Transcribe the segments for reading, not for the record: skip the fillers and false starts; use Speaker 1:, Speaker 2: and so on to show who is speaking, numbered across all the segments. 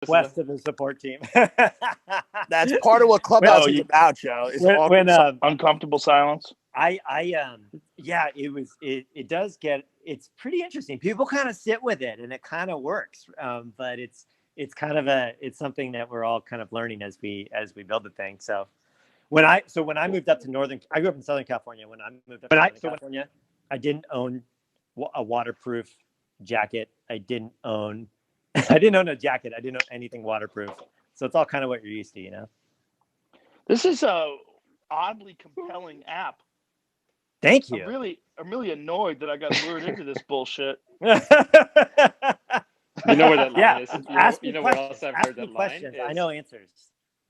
Speaker 1: West of the support team.
Speaker 2: That's part of what Clubhouse is about, Joe. It's
Speaker 3: uncomfortable silence.
Speaker 1: Yeah, it does get, it's pretty interesting. People kind of sit with it and it kind of works. But it's kind of it's something that we're all kind of learning as we build the thing. So when I moved up to I grew up in Southern California. When I moved up to California, I didn't own a waterproof jacket. I didn't own a jacket. I didn't own anything waterproof. So it's all kind of what you're used to, you know?
Speaker 3: This is a oddly compelling app.
Speaker 1: Thank you.
Speaker 3: I'm really annoyed that I got lured into this bullshit.
Speaker 4: You know where that line is.
Speaker 1: Ask me
Speaker 4: where
Speaker 1: questions.
Speaker 4: else I've
Speaker 1: Ask
Speaker 4: heard
Speaker 1: me
Speaker 4: that
Speaker 1: questions.
Speaker 4: line is.
Speaker 1: I know answers.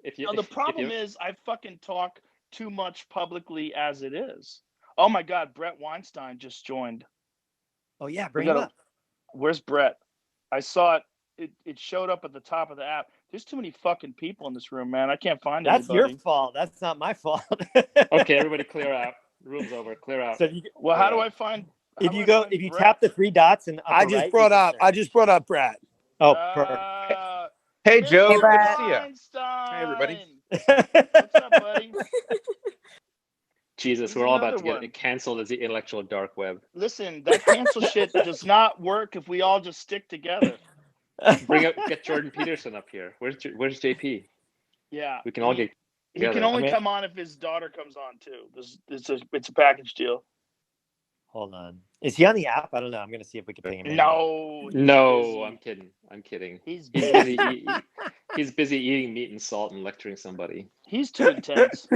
Speaker 3: The problem is I fucking talk too much publicly as it is. Oh my God, Brett Weinstein just joined.
Speaker 1: Oh yeah, bring him up.
Speaker 3: Where's Brett? I saw it. It showed up at the top of the app. There's too many fucking people in this room, man. I can't find anybody.
Speaker 1: That's your fault. That's not my fault.
Speaker 4: Okay, everybody clear out. Room's over. Clear out.
Speaker 3: So how do I find?
Speaker 1: If you tap the three dots and
Speaker 2: I just brought up Brett.
Speaker 1: Oh, perfect.
Speaker 5: Hey Joe,
Speaker 3: Hey,
Speaker 5: good to see you.
Speaker 3: Hey
Speaker 5: everybody.
Speaker 3: What's up, buddy?
Speaker 4: Jesus, we're all about to get canceled as the intellectual dark web.
Speaker 3: Listen, that cancel shit does not work if we all just stick together.
Speaker 4: Get Jordan Peterson up here. Where's JP?
Speaker 3: Yeah,
Speaker 4: we can all get together.
Speaker 3: He can only come on if his daughter comes on too. It's a package deal.
Speaker 1: Hold on. Is he on the app? I don't know. I'm gonna see if we can ping him.
Speaker 3: No,
Speaker 4: I'm kidding.
Speaker 3: He's
Speaker 4: busy. He's busy eating meat and salt and lecturing somebody.
Speaker 3: He's too intense.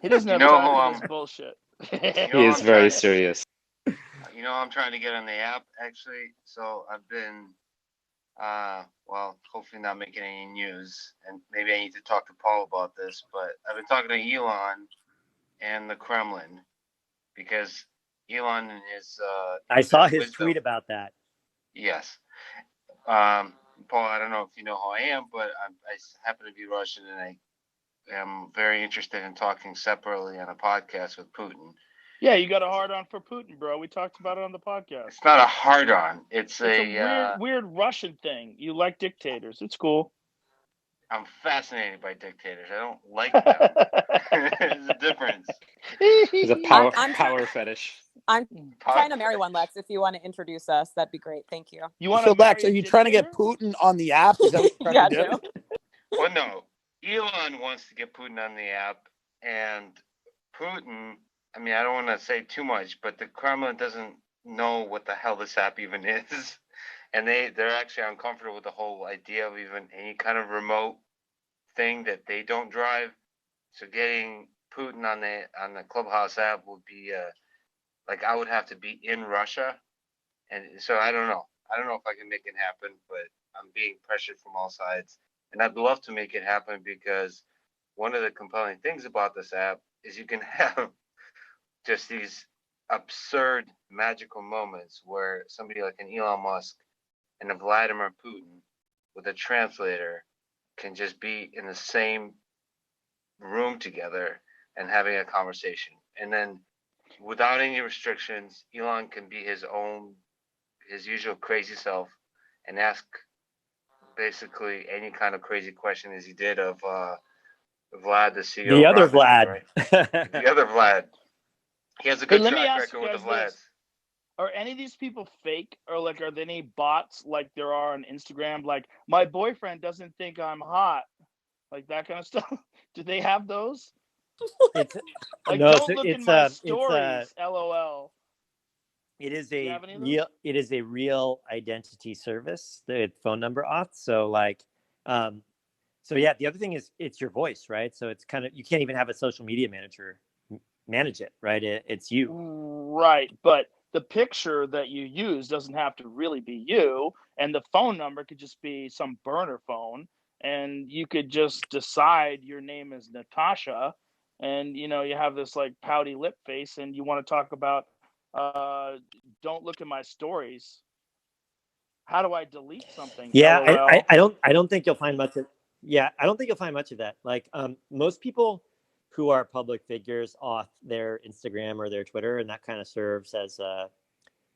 Speaker 3: He doesn't have time for this bullshit.
Speaker 4: He is very serious.
Speaker 6: You know, I'm trying to get on the app actually. So I've been, hopefully not making any news, and maybe I need to talk to Paul about this. But I've been talking to Elon and the Kremlin because Elon and his
Speaker 1: I saw his tweet about that.
Speaker 6: Yes. Paul, I don't know if you know how I am, but I happen to be Russian, and I am very interested in talking separately on a podcast with Putin.
Speaker 3: Yeah, you got a hard-on for Putin, bro. We talked about it on the podcast.
Speaker 6: It's not a hard-on. It's
Speaker 3: a weird Russian thing. You like dictators. It's cool.
Speaker 6: I'm fascinated by dictators. I don't like them. There's a difference.
Speaker 4: There's a power fetish.
Speaker 7: I'm trying to marry one, Lex. If you want to introduce us, that'd be great. Thank you.
Speaker 2: Lex, are you trying to get Putin on the app? Is that what you're trying to do?
Speaker 6: Well, no. Elon wants to get Putin on the app, and Putin, I mean, I don't want to say too much, but the Kremlin doesn't know what the hell this app even is. And they're actually uncomfortable with the whole idea of even any kind of remote thing that they don't drive. So getting Putin on the Clubhouse app would be I would have to be in Russia, and so I don't know. I don't know if I can make it happen, but I'm being pressured from all sides, and I'd love to make it happen because one of the compelling things about this app is you can have just these absurd magical moments where somebody like an Elon Musk and a Vladimir Putin with a translator can just be in the same room together and having a conversation. And then without any restrictions, Elon can be his usual crazy self and ask basically any kind of crazy question as he did of Vlad, the CEO.
Speaker 1: The other Vlad.
Speaker 6: Right? The other Vlad. He has a good track record with the Vlads.
Speaker 3: Are any of these people fake, or are there any bots like there are on Instagram? Like, my boyfriend doesn't think I'm hot, like that kind of stuff. Do they have those?
Speaker 1: It's,
Speaker 3: like,
Speaker 1: no,
Speaker 3: don't look in my stories. LOL.
Speaker 1: It is a real identity service. The phone number auth. So yeah. The other thing is it's your voice, right? So it's kind of, you can't even have a social media manager manage it, right? It's you,
Speaker 3: right? But the picture that you use doesn't have to really be you, and the phone number could just be some burner phone, and you could just decide your name is Natasha, and you have this like pouty lip face, and you want to talk about don't look at my stories. How do I delete something?
Speaker 1: Yeah, I don't think you'll find much of. Yeah, I don't think you'll find much of that. Like most people who are public figures off their Instagram or their Twitter, and that kind of serves as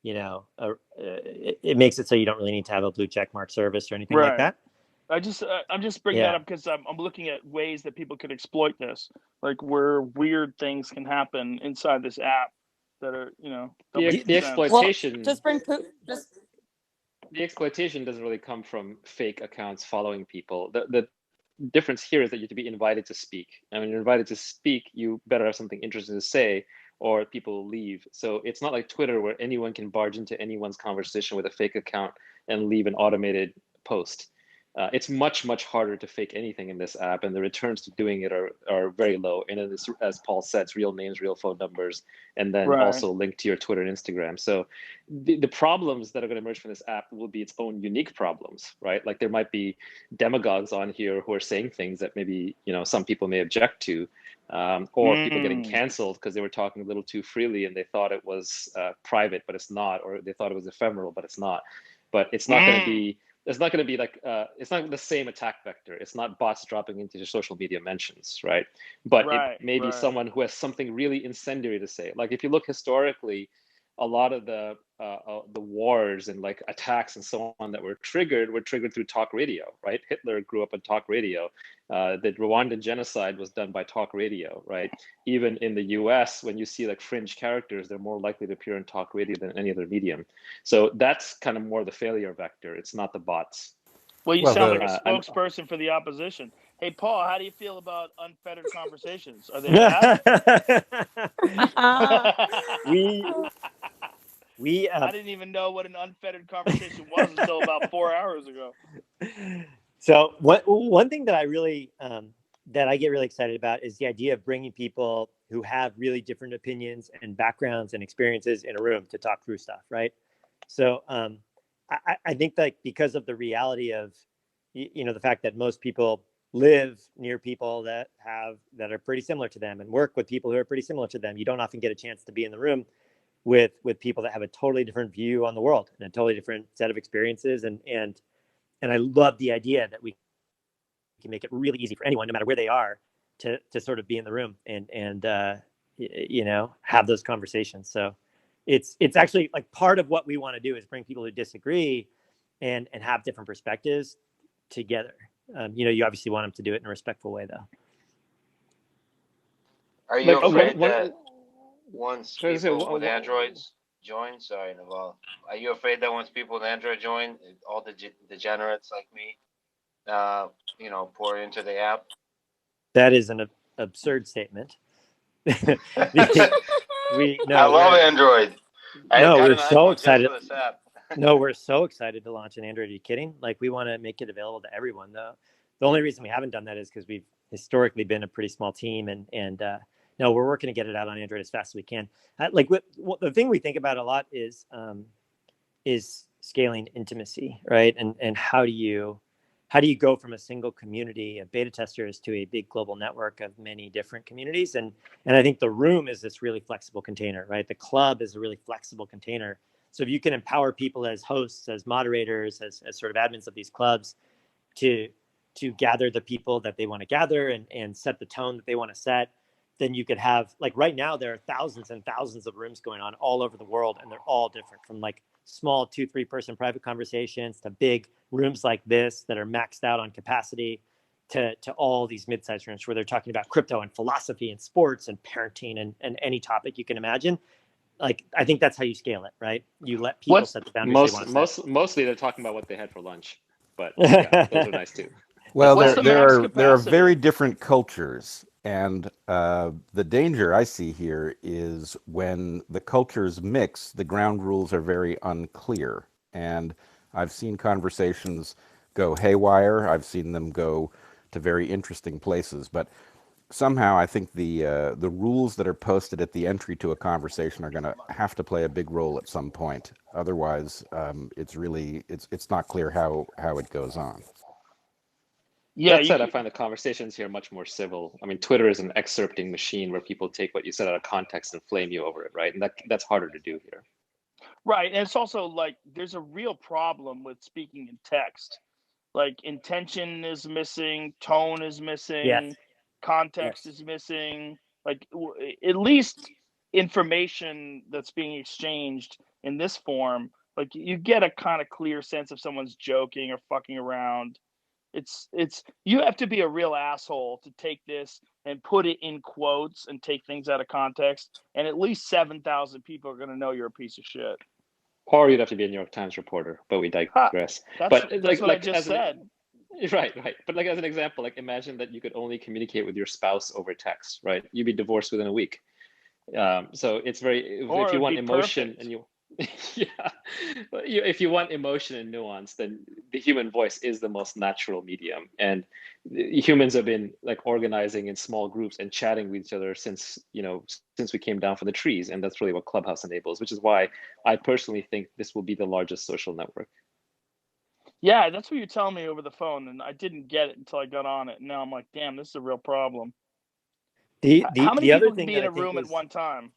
Speaker 1: it makes it so you don't really need to have a blue check mark service or anything like that.
Speaker 3: I'm just bringing that up because I'm looking at ways that people could exploit this, like where weird things can happen inside this app that are,
Speaker 4: the exploitation.
Speaker 7: Well, just bring
Speaker 4: the exploitation doesn't really come from fake accounts following people. The difference here is that you have to be invited to speak. And when you're invited to speak, you better have something interesting to say, or people will leave. So it's not like Twitter where anyone can barge into anyone's conversation with a fake account and leave an automated post. It's much, much harder to fake anything in this app, and the returns to doing it are very low. And it is, as Paul said, it's real names, real phone numbers, and then also linked to your Twitter and Instagram. So the problems that are going to emerge from this app will be its own unique problems, right? Like there might be demagogues on here who are saying things that maybe some people may object to, or people getting canceled because they were talking a little too freely and they thought it was private, but it's not, or they thought it was ephemeral, but it's not. But it's not going to be. It's not going to be like, it's not the same attack vector. It's not bots dropping into your social media mentions, right? But it may be someone who has something really incendiary to say. Like if you look historically, a lot of the wars and like attacks and so on that were triggered through talk radio, right? Hitler grew up on talk radio. The Rwandan genocide was done by talk radio, right? Even in the US, when you see like fringe characters, they're more likely to appear in talk radio than any other medium. So that's kind of more the failure vector. It's not the bots.
Speaker 3: Well, you sound like a spokesperson for the opposition. Hey, Paul, how do you feel about unfettered conversations? Are they bad? I didn't even know what an unfettered conversation was until about 4 hours ago.
Speaker 1: So one thing that I really that I get really excited about is the idea of bringing people who have really different opinions and backgrounds and experiences in a room to talk through stuff, right? So I think that because of the reality of the fact that most people live near people that are pretty similar to them and work with people who are pretty similar to them, you don't often get a chance to be in the room with people that have a totally different view on the world and a totally different set of experiences. And I love the idea that we can make it really easy for anyone, no matter where they are, to sort of be in the room and have those conversations. So it's actually like part of what we want to do is bring people who disagree and have different perspectives together. You obviously want them to do it in a respectful way, though.
Speaker 6: Are you afraid that once people with Androids join, sorry, Naval, are you afraid that once people with Android join, all the degenerates like me, pour into the app?
Speaker 1: That is an absurd statement.
Speaker 6: I love Android.
Speaker 1: We're so excited. We're so excited to launch an Android. Are you kidding? Like, we want to make it available to everyone, though. The only reason we haven't done that is because we've historically been a pretty small team, and no, we're working to get it out on Android as fast as we can. The thing we think about a lot is scaling intimacy, right? And how do you go from a single community of beta testers to a big global network of many different communities? And I think the room is this really flexible container, right? The club is a really flexible container. So if you can empower people as hosts, as moderators, as sort of admins of these clubs to gather the people that they want to gather and set the tone that they want to set, then you could have, like right now, there are thousands and thousands of rooms going on all over the world, and they're all different, from like small 2-3 person private conversations to big rooms like this that are maxed out on capacity to all these mid-sized rooms where they're talking about crypto and philosophy and sports and parenting and any topic you can imagine. Like, I think that's how you scale it, right? You let people set the boundaries they want to set.
Speaker 4: Mostly they're talking about what they had for lunch, but yeah, those are nice too.
Speaker 2: Well, there are very different cultures. And the danger I see here is when the cultures mix, the ground rules are very unclear. And I've seen conversations go haywire. I've seen them go to very interesting places. But somehow I think the rules that are posted at the entry to a conversation are going to have to play a big role at some point. Otherwise, it's not clear how it goes on.
Speaker 4: Yeah, that said, I find the conversations here much more civil. I mean, Twitter is an excerpting machine where people take what you said out of context and flame you over it, right? And that's harder to do here.
Speaker 3: Right, and it's also like there's a real problem with speaking in text. Like, intention is missing, tone is missing, context is missing. Like, at least information that's being exchanged in this form, like, you get a kind of clear sense if someone's joking or fucking around. It's you have to be a real asshole to take this and put it in quotes and take things out of context. And at least 7,000 people are going to know you're a piece of shit.
Speaker 4: Or you'd have to be a New York Times reporter, but we digress.
Speaker 3: That's what I just said.
Speaker 4: Right. But like as an example, like imagine that you could only communicate with your spouse over text, right? You'd be divorced within a week. So it's very, if you want emotion and you, yeah, if you want emotion and nuance, then the human voice is the most natural medium. And humans have been like organizing in small groups and chatting with each other since we came down from the trees. And that's really what Clubhouse enables, which is why I personally think this will be the largest social network.
Speaker 3: Yeah, that's what you're telling me over the phone, and I didn't get it until I got on it. And now I'm like, damn, this is a real problem. How many people can be in a room at one time?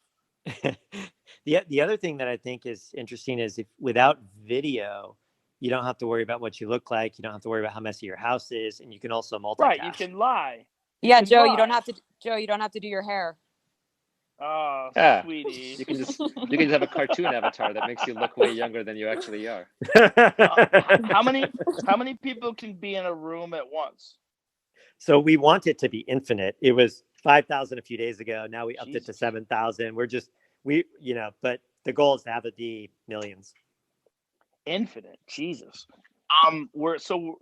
Speaker 1: The other thing that I think is interesting is if without video, you don't have to worry about what you look like. You don't have to worry about how messy your house is, and you can also multitask.
Speaker 3: Right, you can lie.
Speaker 7: Yeah, Joe, you don't have to do your hair.
Speaker 3: Oh,
Speaker 4: yeah.
Speaker 3: Sweetie.
Speaker 4: You can just have a cartoon avatar that makes you look way younger than you actually are.
Speaker 3: How many people can be in a room at once?
Speaker 1: So we want it to be infinite. It was 5,000 a few days ago. Now we upped it to 7,000. But the goal is to have it be millions.
Speaker 3: Infinite, Jesus.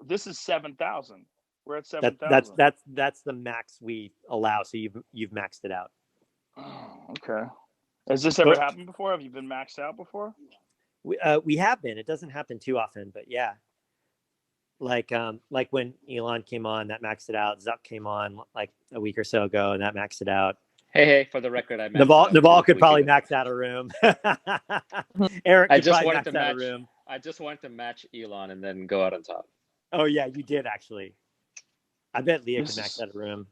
Speaker 3: This is 7,000. We're at 7,000.
Speaker 1: That's the max we allow. So you've maxed it out.
Speaker 3: Oh, okay. Has this ever happened before? Have you been maxed out before?
Speaker 1: We have been. It doesn't happen too often, but yeah. Like when Elon came on, that maxed it out. Zuck came on like a week or so ago, and that maxed it out.
Speaker 4: Hey, for the record, I
Speaker 1: Naval could probably max out a room. Eric could probably max out a room.
Speaker 4: I just wanted to match Elon and then go out on top.
Speaker 1: Oh yeah, you did actually. I bet Leah could max out a room.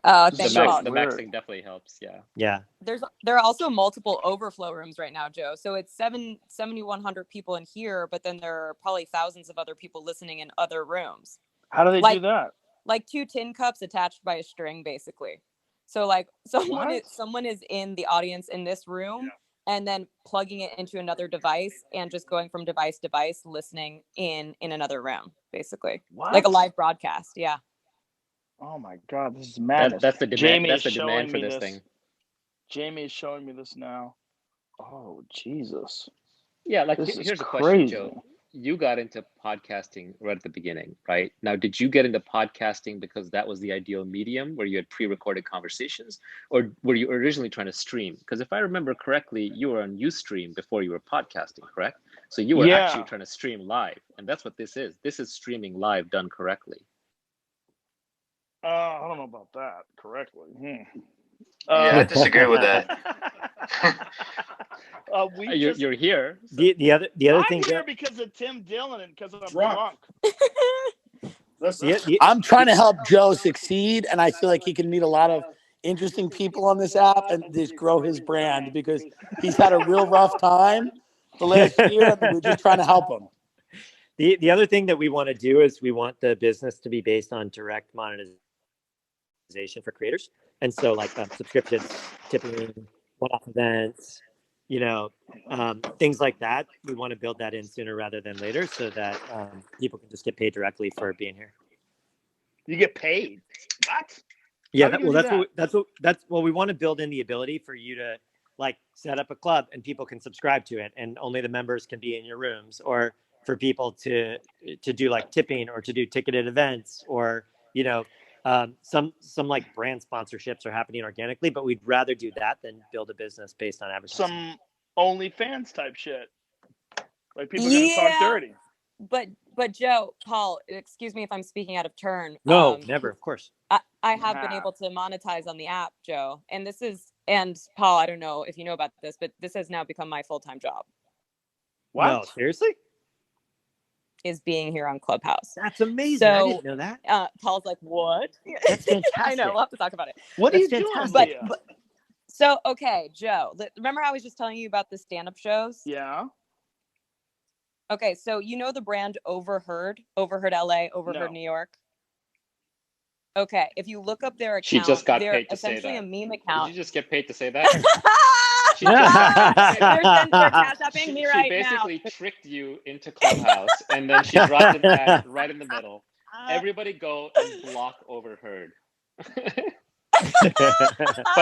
Speaker 7: Thanks a lot.
Speaker 4: The maxing definitely helps. Yeah.
Speaker 1: Yeah.
Speaker 7: There are also multiple overflow rooms right now, Joe. So it's 7,100 people in here, but then there are probably thousands of other people listening in other rooms.
Speaker 3: How do they do that?
Speaker 7: Like 2 tin cups attached by a string, basically. So like someone is in the audience in this room and then plugging it into another device and just going from device to device, listening in another room, basically.
Speaker 3: What?
Speaker 7: Like a live broadcast. Yeah.
Speaker 3: Oh my God, this is madness.
Speaker 4: That's the demand. That's the demand for this thing.
Speaker 3: Jamie is showing me this now. Oh Jesus.
Speaker 4: Yeah, like here's a question, Joe. You got into podcasting right at the beginning, right? Now, did you get into podcasting because that was the ideal medium where you had pre-recorded conversations, or were you originally trying to stream? Because if I remember correctly, you were on Ustream before you were podcasting, correct? So you were actually trying to stream live, and that's what this is. This is streaming live done correctly.
Speaker 3: I don't know about that correctly.
Speaker 6: I disagree with that.
Speaker 4: You're here.
Speaker 1: So. The other
Speaker 3: I'm
Speaker 1: thing.
Speaker 3: I'm here because of Tim Dillon and because I'm drunk.
Speaker 8: I'm trying to help Joe succeed, and I feel like he can meet a lot of interesting people on this app and just grow his brand because he's had a real rough time the last year, and we're just trying to help him.
Speaker 1: The other thing that we want to do is we want the business to be based on direct monetization for creators. And so like subscriptions, tipping, one-off events, things like that. We want to build that in sooner rather than later so that people can just get paid directly for being here.
Speaker 3: You get paid? What?
Speaker 1: Yeah, we want to build in the ability for you to like set up a club and people can subscribe to it and only the members can be in your rooms, or for people to do like tipping or to do ticketed events, or some like brand sponsorships are happening organically, but we'd rather do that than build a business based on advertising.
Speaker 3: Some OnlyFans type shit, like people are gonna talk dirty.
Speaker 7: But Joe, Paul, excuse me if I'm speaking out of turn.
Speaker 1: No, never, of course.
Speaker 7: I have been able to monetize on the app, Joe, and Paul, I don't know if you know about this, but this has now become my full-time job.
Speaker 1: What? No, seriously?
Speaker 7: Is being here on Clubhouse.
Speaker 1: That's amazing.
Speaker 7: So,
Speaker 1: I didn't know that.
Speaker 7: Paul's like, what?
Speaker 1: That's fantastic.
Speaker 7: I know. We'll have to talk about it.
Speaker 3: What are you doing?
Speaker 7: So, okay, Joe, remember I was just telling you about the stand-up shows?
Speaker 3: Yeah.
Speaker 7: Okay, so you know the brand Overheard LA, Overheard New York? Okay, if you look up their account,
Speaker 4: she just got paid to say that.
Speaker 7: Essentially a meme account.
Speaker 4: Did you just get paid to say that?
Speaker 7: They're cash apping me right now.
Speaker 4: She basically tricked you into Clubhouse, and then she dropped an ad right in the middle. Everybody go and block Overheard. By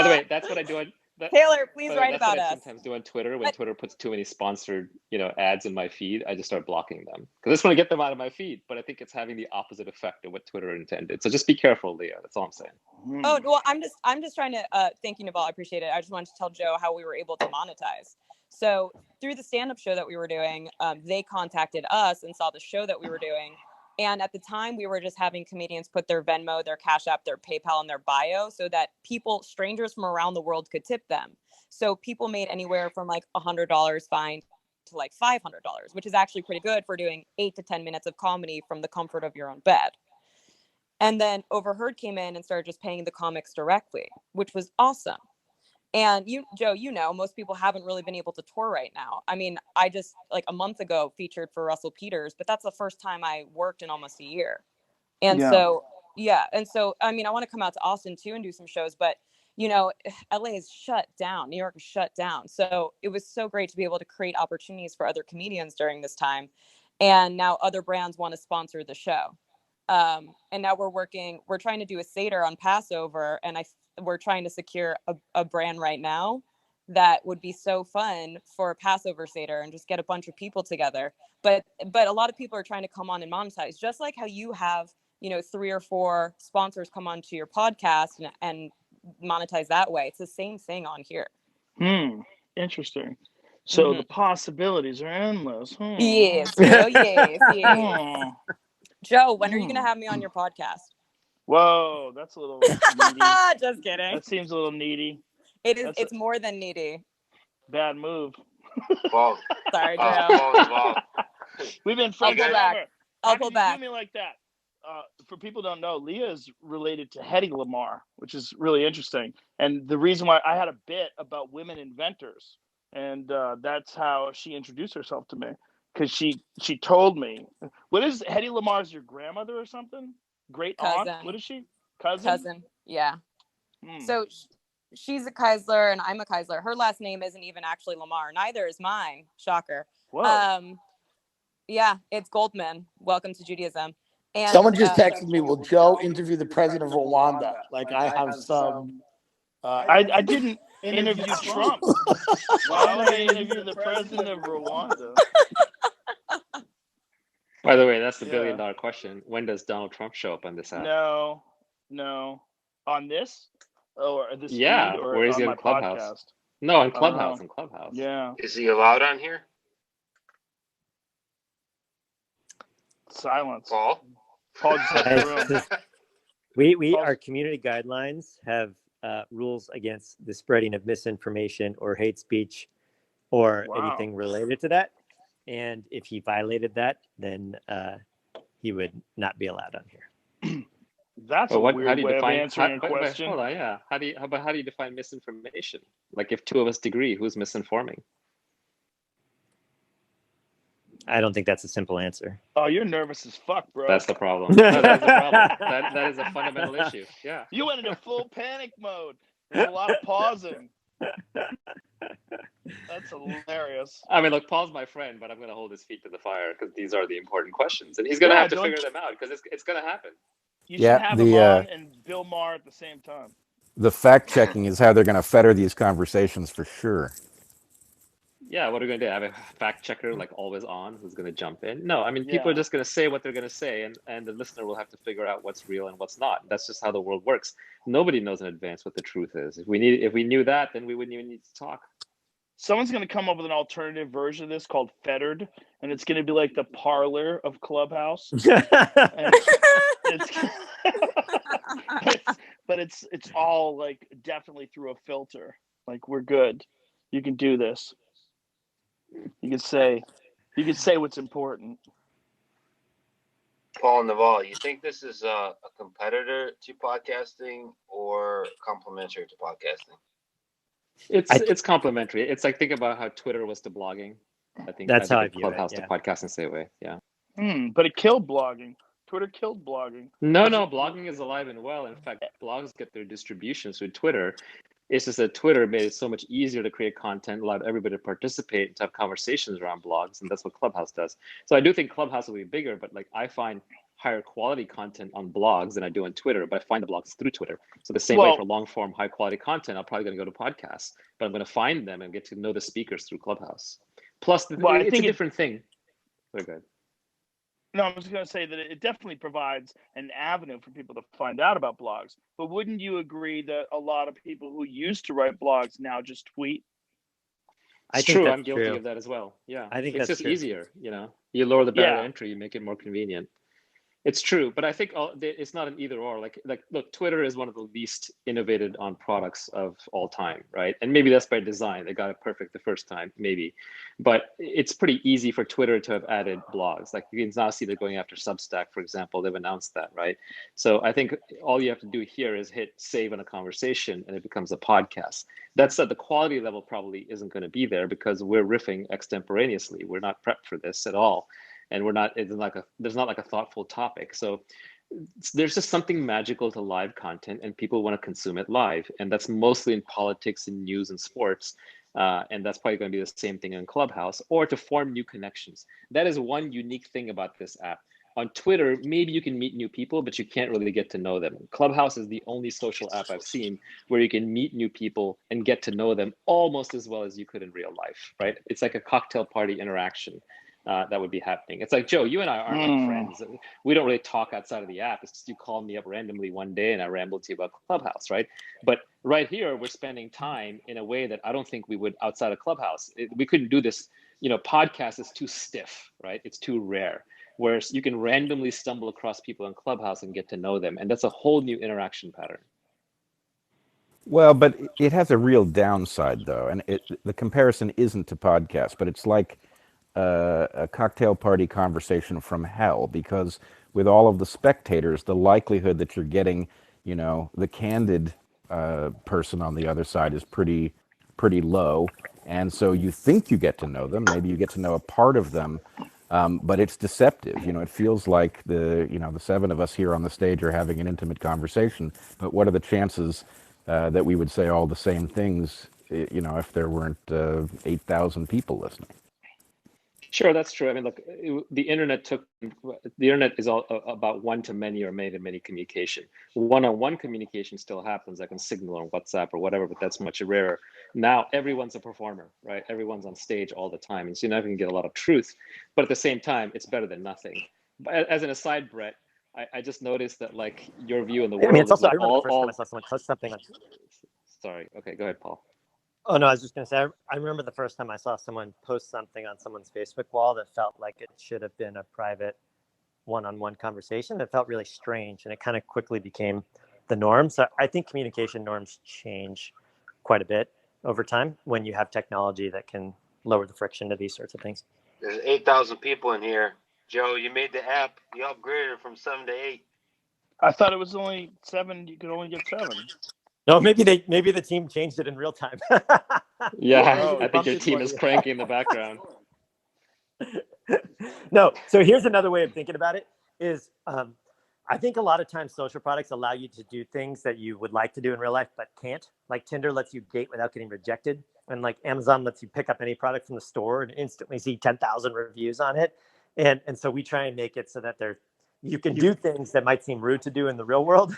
Speaker 4: the way, that's what I do on
Speaker 7: Taylor, please write
Speaker 4: that's
Speaker 7: about
Speaker 4: what I
Speaker 7: us.
Speaker 4: sometimes do on Twitter. When Twitter puts too many sponsored, ads in my feed, I just start blocking them because I just want to get them out of my feed. But I think it's having the opposite effect of what Twitter intended. So just be careful, Leah. That's all I'm saying.
Speaker 7: Oh well, I'm just trying to thank you, Naval. I appreciate it. I just wanted to tell Joe how we were able to monetize. So through the stand-up show that we were doing, they contacted us and saw the show that we were doing. And at the time, we were just having comedians put their Venmo, their Cash App, their PayPal in their bio so that strangers from around the world could tip them. So people made anywhere from like $100 fine to like $500, which is actually pretty good for doing 8 to 10 minutes of comedy from the comfort of your own bed. And then Overheard came in and started just paying the comics directly, which was awesome. And Joe, most people haven't really been able to tour right now. I mean, I just like a month ago featured for Russell Peters, but that's the first time I worked in almost a year. And so, I mean, I want to come out to Austin too and do some shows, but LA is shut down. New York is shut down. So it was so great to be able to create opportunities for other comedians during this time. And now other brands want to sponsor the show. And now we're trying to do a Seder on Passover, and we're trying to secure a brand right now that would be so fun for a Passover Seder and just get a bunch of people together. But a lot of people are trying to come on and monetize, just like how you have, 3 or 4 sponsors come onto your podcast and monetize that way. It's the same thing on here.
Speaker 3: Interesting. So the possibilities are endless.
Speaker 7: Yes, Joe, yes. Joe, when are you going to have me on your podcast?
Speaker 3: Whoa, that's a little needy.
Speaker 7: Just kidding.
Speaker 3: That seems a little needy.
Speaker 7: It's more than needy.
Speaker 3: Bad move.
Speaker 6: Well,
Speaker 7: sorry, Joe.
Speaker 3: We've been friends forever.
Speaker 7: I'll pull back.
Speaker 3: Do me like that. For people who don't know, Leah is related to Hedy Lamarr, which is really interesting. And the reason why I had a bit about women inventors, and that's how she introduced herself to me. Because she told me, what is Hedy Lamarr's your grandmother or something? Great aunt? What is she? Cousin?
Speaker 7: Yeah. So she's a Keisler and I'm a Keisler. Her last name isn't even actually Lamar. Neither is mine. Shocker.
Speaker 3: Whoa.
Speaker 7: Yeah, it's Goldman. Welcome to Judaism. And
Speaker 8: someone just texted me, will Joe interview the president of Rwanda? Like I have some.
Speaker 3: I didn't interview Trump. Why would I interview the president of Rwanda?
Speaker 4: By the way, that's the $1 billion question. When does Donald Trump show up on this app?
Speaker 3: No. On this? Or this feed, or
Speaker 4: where is he
Speaker 3: on
Speaker 4: on Clubhouse?
Speaker 3: Podcast?
Speaker 4: No, on Clubhouse. On Clubhouse.
Speaker 3: Yeah.
Speaker 6: Is he allowed on here?
Speaker 3: Silence.
Speaker 6: Paul
Speaker 3: just left the room.
Speaker 1: Our community guidelines have rules against the spreading of misinformation or hate speech or anything related to that. And if he violated that, then he would not be allowed on here.
Speaker 3: That's a weird way of answering a question.
Speaker 4: Hold on, yeah. How do you define misinformation? Like if 2 of us agree, who's misinforming?
Speaker 1: I don't think that's a simple answer.
Speaker 3: Oh, you're nervous as fuck, bro.
Speaker 4: That's the problem. No, that's the problem. That is a fundamental issue. Yeah.
Speaker 3: You went into full panic mode. There's a lot of pausing. That's hilarious.
Speaker 4: I mean, look, Paul's my friend, but I'm going to hold his feet to the fire because these are the important questions, and he's going to have to figure them out because it's going to happen.
Speaker 3: You should have him on and Bill Maher at the same time.
Speaker 2: The fact checking is how they're going to fetter these conversations for sure.
Speaker 4: Yeah, what are we going to do? Have a fact checker like always on who's going to jump in? No, I mean, people are just going to say what they're going to say, and the listener will have to figure out what's real and what's not. That's just how the world works. Nobody knows in advance what the truth is. If we knew that, then we wouldn't even need to talk.
Speaker 3: Someone's going to come up with an alternative version of this called Fettered, and it's going to be like the parlor of Clubhouse. But it's all like definitely through a filter. Like, we're good. You can do this. You can say what's important.
Speaker 6: Paul Naval, you think this is a competitor to podcasting or complementary to podcasting?
Speaker 4: It's complementary. It's like, think about how Twitter was to blogging. I think
Speaker 1: that's how I view
Speaker 4: Clubhouse
Speaker 1: it,
Speaker 4: to podcasting, same way. Yeah.
Speaker 3: But it killed blogging. Twitter killed blogging.
Speaker 4: No, blogging is alive and well. In fact, blogs get their distributions through Twitter. It's just that Twitter made it so much easier to create content, allowed everybody to participate and to have conversations around blogs, and that's what Clubhouse does. So I do think Clubhouse will be bigger, but like I find higher quality content on blogs than I do on Twitter, but I find the blogs through Twitter. So the same way for long form, high quality content, I'm probably going to go to podcasts, but I'm going to find them and get to know the speakers through Clubhouse. Plus, it's a different thing. Very good.
Speaker 3: No, I was going to say that it definitely provides an avenue for people to find out about blogs. But wouldn't you agree that a lot of people who used to write blogs now just tweet?
Speaker 4: It's true. I'm guilty of that as well. Yeah,
Speaker 1: I think
Speaker 4: it's
Speaker 1: that's
Speaker 4: just
Speaker 1: true.
Speaker 4: easier. You lower the barrier to entry, you make it more convenient. It's true, but I think it's not an either or. Like, look, Twitter is one of the least innovated on products of all time, right? And maybe that's by design. They got it perfect the first time, maybe. But it's pretty easy for Twitter to have added blogs. Like, you can now see they're going after Substack, for example. They've announced that, right? So I think all you have to do here is hit save on a conversation, and it becomes a podcast. That said, the quality level probably isn't going to be there because we're riffing extemporaneously. We're not prepped for this at all. And there's not like a thoughtful topic. So there's just something magical to live content, and people want to consume it live. And that's mostly in politics and news and sports. And that's probably going to be the same thing in Clubhouse, or to form new connections. That is one unique thing about this app. On Twitter, maybe you can meet new people, but you can't really get to know them. Clubhouse is the only social app I've seen where you can meet new people and get to know them almost as well as you could in real life, right? It's like a cocktail party interaction. That would be happening. It's like, Joe, you and I aren't like friends. We don't really talk outside of the app. It's just you called me up randomly one day and I rambled to you about Clubhouse, right? But right here, we're spending time in a way that I don't think we would outside of Clubhouse. We couldn't do this. Podcast is too stiff, right? It's too rare. Whereas you can randomly stumble across people in Clubhouse and get to know them. And that's a whole new interaction pattern.
Speaker 2: Well, but it has a real downside, though. And the comparison isn't to podcasts, but it's like a cocktail party conversation from hell, because with all of the spectators, the likelihood that you're getting, the candid person on the other side is pretty low. And so you think you get to know them, maybe you get to know a part of them, but it's deceptive. It feels like the seven of us here on the stage are having an intimate conversation, but what are the chances that we would say all the same things, if there weren't 8,000 people listening?
Speaker 4: Sure, that's true. I mean, look, the internet is all about one-to-many or many-to-many communication. One-on-one communication still happens, like on Signal or WhatsApp or whatever, but that's much rarer. Now, everyone's a performer, right? Everyone's on stage all the time, and so you're never going to get a lot of truth. But at the same time, it's better than nothing. But as an aside, Brett, I just noticed that, like, your view in the world
Speaker 1: it's also,
Speaker 4: is
Speaker 1: I remember the first time I saw someone post something on...
Speaker 4: Sorry. Okay, go ahead, Paul.
Speaker 1: Oh, no, I was just going to say, I remember the first time I saw someone post something on someone's Facebook wall that felt like it should have been a private one-on-one conversation. It felt really strange, and it kind of quickly became the norm. So I think communication norms change quite a bit over time when you have technology that can lower the friction to these sorts of things.
Speaker 6: There's 8,000 people in here. Joe, you made the app. You upgraded it from 7 to 8.
Speaker 3: I thought it was only 7. You could only get 7.
Speaker 1: No, maybe the team changed it in real time.
Speaker 4: Yeah, I think your team is cranking in the background.
Speaker 1: No, so here's another way of thinking about it is I think a lot of times social products allow you to do things that you would like to do in real life but can't. Like Tinder lets you date without getting rejected, and like Amazon lets you pick up any product from the store and instantly see 10,000 reviews on it. And so we try and make it so that you can do things that might seem rude to do in the real world,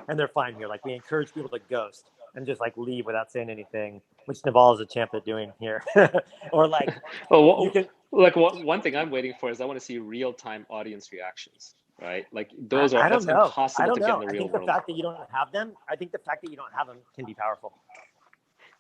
Speaker 1: and they're fine here. Like we encourage people to ghost and just like leave without saying anything, which Naval is a champ at doing here. Or like,
Speaker 4: one thing I'm waiting for is I want to see real-time audience reactions, right? Like that's impossible to get in the real world.
Speaker 1: I think the fact that you don't have them can be powerful.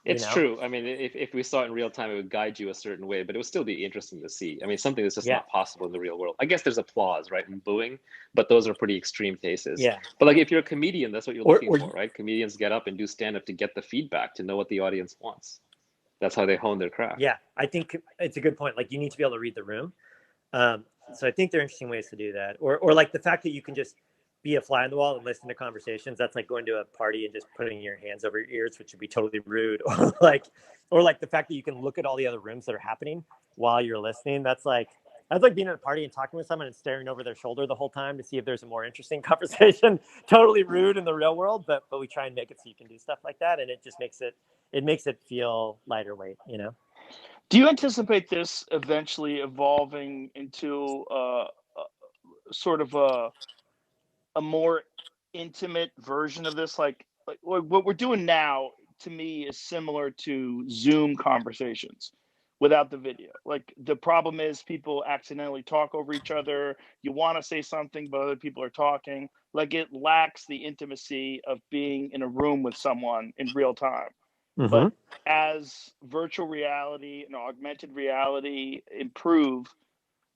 Speaker 4: It's true. I mean, if we saw it in real time, it would guide you a certain way, but it would still be interesting to see. I mean, something that's just not possible in the real world. I guess there's applause, right, and booing, but those are pretty extreme cases.
Speaker 1: Yeah.
Speaker 4: But like if you're a comedian, that's what you're looking for, right? Comedians get up and do stand-up to get the feedback, to know what the audience wants. That's how they hone their craft.
Speaker 1: Yeah, I think it's a good point. Like you need to be able to read the room. So I think there are interesting ways to do that. Or like the fact that you can just be a fly on the wall and listen to conversations. That's like going to a party and just putting your hands over your ears, which would be totally rude. Or like the fact that you can look at all the other rooms that are happening while you're listening. That's like being at a party and talking with someone and staring over their shoulder the whole time to see if there's a more interesting conversation. Totally rude in the real world, but we try and make it so you can do stuff like that, and it just makes it feel lighter weight, Do
Speaker 3: you anticipate this eventually evolving into sort of a more intimate version of this? Like what we're doing now, to me, is similar to Zoom conversations without the video. Like the problem is people accidentally talk over each other. You want to say something, but other people are talking. Like it lacks the intimacy of being in a room with someone in real time.
Speaker 1: Mm-hmm.
Speaker 3: But as virtual reality and augmented reality improve,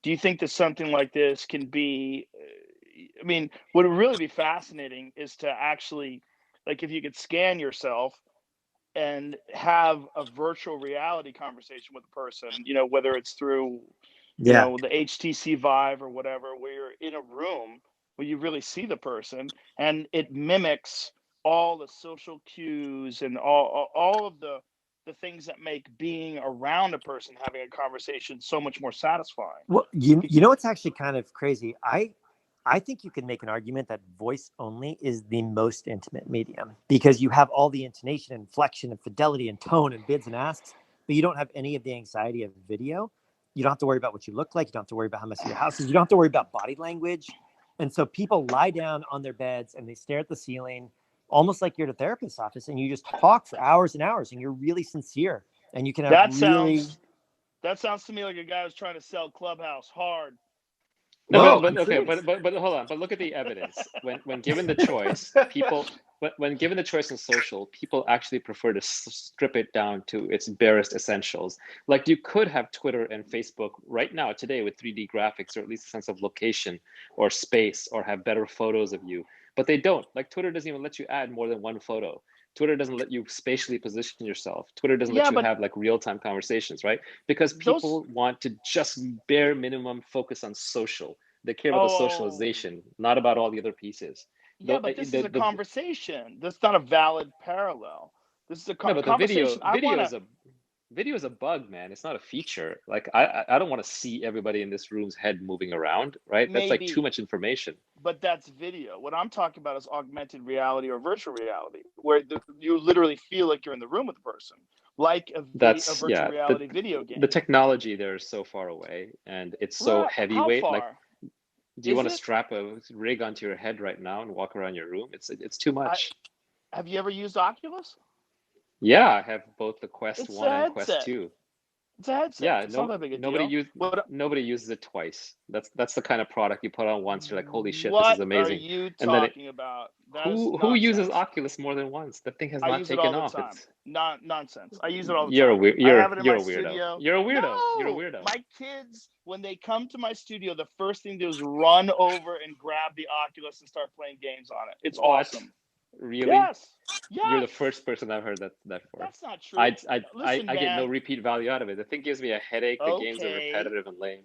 Speaker 3: do you think that something like this can be, I mean, what would really be fascinating is to actually, like, if you could scan yourself and have a virtual reality conversation with a person, you know, whether it's through, you know, the HTC Vive or whatever, where you're in a room where you really see the person and it mimics all the social cues and all of the things that make being around a person having a conversation so much more satisfying.
Speaker 1: Well, you know, it's actually kind of crazy. I think you can make an argument that voice only is the most intimate medium because you have all the intonation, inflection, and fidelity, and tone, and bids and asks, but you don't have any of the anxiety of video. You don't have to worry about what you look like. You don't have to worry about how messy your house is. You don't have to worry about body language. And so people lie down on their beds and they stare at the ceiling, almost like you're at a therapist's office, and you just talk for hours and hours, and you're really sincere, and you can have that
Speaker 3: sounds to me like a guy who's trying to sell Clubhouse hard.
Speaker 4: No, but hold on. But look at the evidence. When given the choice, when given the choice in social, people actually prefer to strip it down to its barest essentials. Like you could have Twitter and Facebook right now today with 3D graphics, or at least a sense of location or space, or have better photos of you. But they don't. Like Twitter doesn't even let you add more than one photo. Twitter doesn't let you spatially position yourself. Twitter doesn't let you have like real-time conversations, right? Because people want to just bare minimum focus on social. They care about the socialization, not about all the other pieces.
Speaker 3: Yeah, but this is a conversation. That's not a valid parallel. This is a conversation.
Speaker 4: Video is a bug, man. It's not a feature. Like I don't want to see everybody in this room's head moving around, right? That's like too much information.
Speaker 3: But that's video. What I'm talking about is augmented reality or virtual reality, where you literally feel like you're in the room with the person, like a virtual reality video game.
Speaker 4: The technology there is so far away, and it's so heavyweight.
Speaker 3: How far?
Speaker 4: Like, do you want to strap a rig onto your head right now and walk around your room? It's too much.
Speaker 3: Have you ever used Oculus?
Speaker 4: Yeah, I have both the Quest 1 and Quest 2.
Speaker 3: It's a headset.
Speaker 4: Yeah,
Speaker 3: it's not that big a deal.
Speaker 4: Nobody uses it twice. That's the kind of product you put on once. You're like, holy shit,
Speaker 3: what
Speaker 4: this is amazing.
Speaker 3: What are you talking about?
Speaker 4: Who uses Oculus more than once? That thing has not taken off.
Speaker 3: Nonsense. I use it all the time.
Speaker 4: You're a weirdo.
Speaker 3: Studio.
Speaker 4: You're a weirdo.
Speaker 3: No,
Speaker 4: you're a weirdo.
Speaker 3: My kids, when they come to my studio, the first thing they do is run over and grab the Oculus and start playing games on it. It's awesome.
Speaker 4: Really?
Speaker 3: Yes.
Speaker 4: You're the first person I've heard that for.
Speaker 3: That's not true.
Speaker 4: I get no repeat value out of it. The thing gives me a headache. The games are repetitive and lame.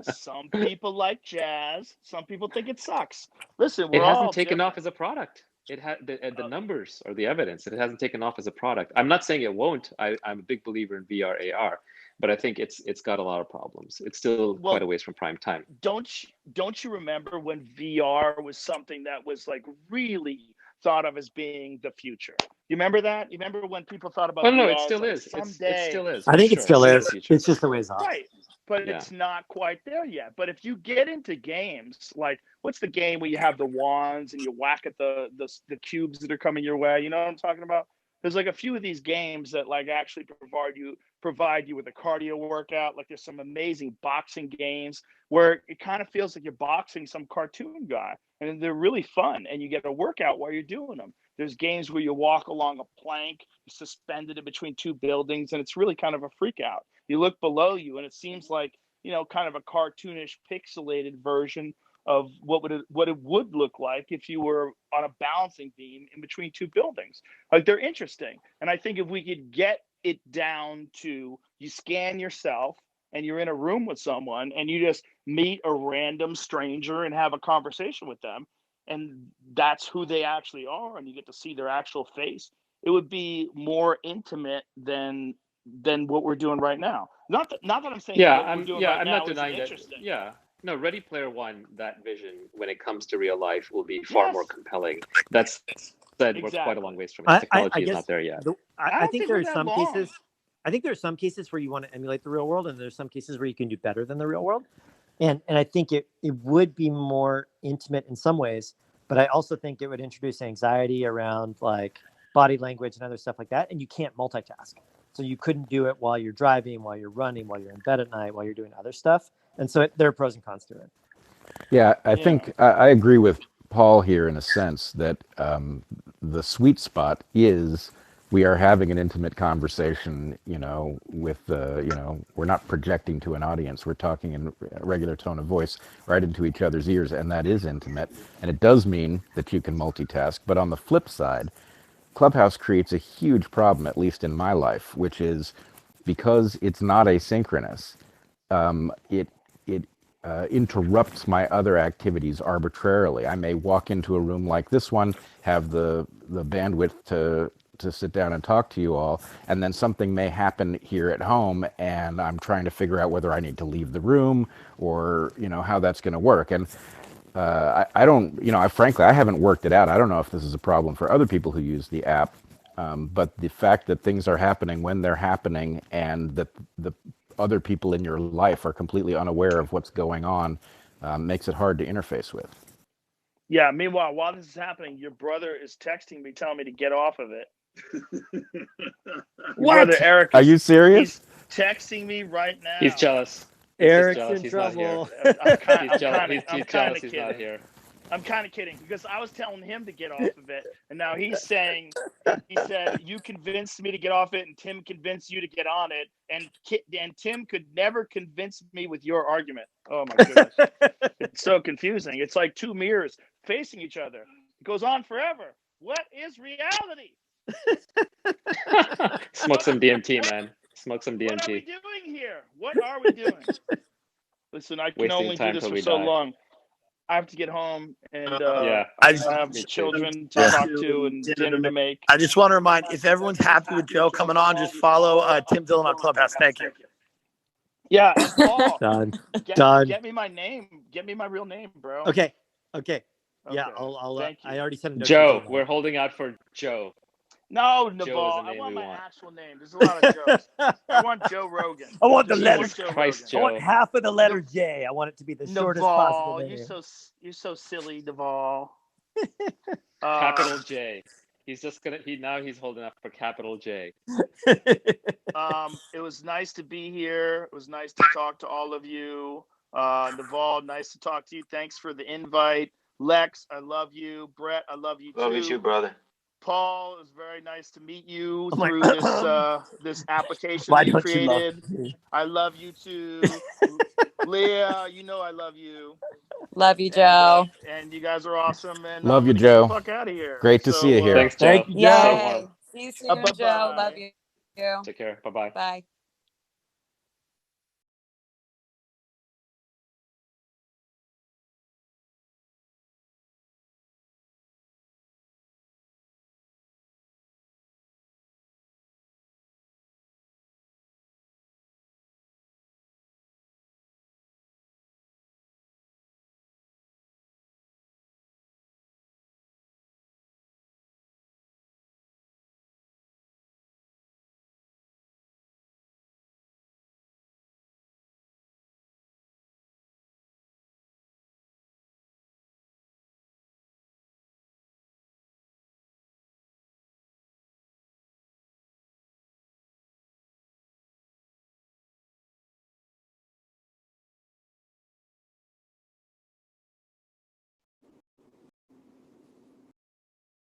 Speaker 3: Some people like jazz. Some people think it sucks. Listen,
Speaker 4: it hasn't taken off as a product. It had the numbers or the evidence. It hasn't taken off as a product. I'm not saying it won't. I'm a big believer in VR AR, but I think it's got a lot of problems. It's still quite a ways from prime time.
Speaker 3: Don't you remember when VR was something that was like really thought of as being the future? You remember that? You remember when people thought about VR?
Speaker 4: No, it still is.
Speaker 3: Someday.
Speaker 4: It still is.
Speaker 1: I think it still is. It's just a ways off.
Speaker 3: Right. But it's not quite there yet. But if you get into games, like what's the game where you have the wands and you whack at the cubes that are coming your way? You know what I'm talking about? There's like a few of these games that like actually provide you with a cardio workout. Like there's some amazing boxing games where it kind of feels like you're boxing some cartoon guy, and they're really fun, and you get a workout while you're doing them. There's games where you walk along a plank, suspended in between two buildings, and it's really kind of a freak out. You look below you, and it seems like, you know, kind of a cartoonish, pixelated version of what it would look like if you were on a balancing beam in between two buildings. Like they're interesting, and I think if we could get it down to you scan yourself and you're in a room with someone and you just meet a random stranger and have a conversation with them, and that's who they actually are, and you get to see their actual face, it would be more intimate than what we're doing right now. Not that I'm saying
Speaker 4: I'm not denying that. Yeah. No, Ready Player One, that vision when it comes to real life will be far more compelling. That's we're quite a long ways from it. Technology is not there yet.
Speaker 1: I think there are some cases. I think there are some cases where you want to emulate the real world, and there's some cases where you can do better than the real world. And I think it would be more intimate in some ways, but I also think it would introduce anxiety around like body language and other stuff like that. And you can't multitask. So you couldn't do it while you're driving, while you're running, while you're in bed at night, while you're doing other stuff. And so there are pros and cons to it.
Speaker 2: Yeah, I think I agree with Paul here in a sense that the sweet spot is we are having an intimate conversation, with, we're not projecting to an audience. We're talking in a regular tone of voice right into each other's ears, and that is intimate. And it does mean that you can multitask. But on the flip side, Clubhouse creates a huge problem, at least in my life, which is because it's not asynchronous, it interrupts my other activities arbitrarily. I may walk into a room like this one, have the bandwidth to sit down and talk to you all, and then something may happen here at home, and I'm trying to figure out whether I need to leave the room or how that's going to work. And I don't, frankly, I haven't worked it out. I don't know if this is a problem for other people who use the app, but the fact that things are happening when they're happening and that the other people in your life are completely unaware of what's going on makes it hard to interface with.
Speaker 3: Yeah. Meanwhile, while this is happening, your brother is texting me, telling me to get off of it.
Speaker 2: What?
Speaker 3: Brother Eric
Speaker 2: Are you serious?
Speaker 3: He's texting me right now.
Speaker 4: He's jealous.
Speaker 1: Eric's
Speaker 4: jealous.
Speaker 1: in
Speaker 4: He's
Speaker 1: trouble.
Speaker 3: I'm kind
Speaker 4: He's
Speaker 3: of
Speaker 4: jealous. He's
Speaker 3: kidding.
Speaker 4: not here.
Speaker 3: I'm kind of kidding because I was telling him to get off of it, and now he said you convinced me to get off it, and Tim convinced you to get on it, and Tim could never convince me with your argument. Oh my goodness, it's so confusing. It's like two mirrors facing each other. It goes on forever. What is reality?
Speaker 4: Smoke some DMT, man. Smoke some DMT.
Speaker 3: What are we doing here? What are we doing? Listen, I can only do this for so long. I have to get home, and I have children to talk to and dinner to make.
Speaker 8: I just want to remind, if everyone's happy with Joe coming on, just follow Tim Dillon on Clubhouse. Thank you.
Speaker 3: Yeah, and Paul,
Speaker 1: Done.
Speaker 3: Get me my name. Get me my real name, bro.
Speaker 1: Okay. Yeah, I'll I already sent a note.
Speaker 4: Joe, we're holding out for Joe.
Speaker 3: No, Naval. I want my actual name. There's a lot of Joes. I want Joe Rogan.
Speaker 1: I want the letter.
Speaker 4: Christ,
Speaker 1: I want half of the letter J. I want it to be the shortest possible name.
Speaker 3: You're so silly, Naval.
Speaker 4: Capital J. He's just he's holding up for capital J.
Speaker 3: It was nice to be here. It was nice to talk to all of you. Naval, nice to talk to you. Thanks for the invite. Lex, I love you. Brett, I love you too.
Speaker 6: Love you too, brother.
Speaker 3: Paul, it was very nice to meet you through this application that you created. I love you too. Leah, I love you.
Speaker 7: Love you, Joe.
Speaker 3: And you guys are awesome. And
Speaker 2: love you, Joe.
Speaker 3: Get the fuck out of here.
Speaker 2: Great to see you here.
Speaker 4: Thanks, Joe.
Speaker 1: Thank you, Joe.
Speaker 7: See you soon, Joe. Love you.
Speaker 4: Take care. Bye-bye.
Speaker 7: Bye.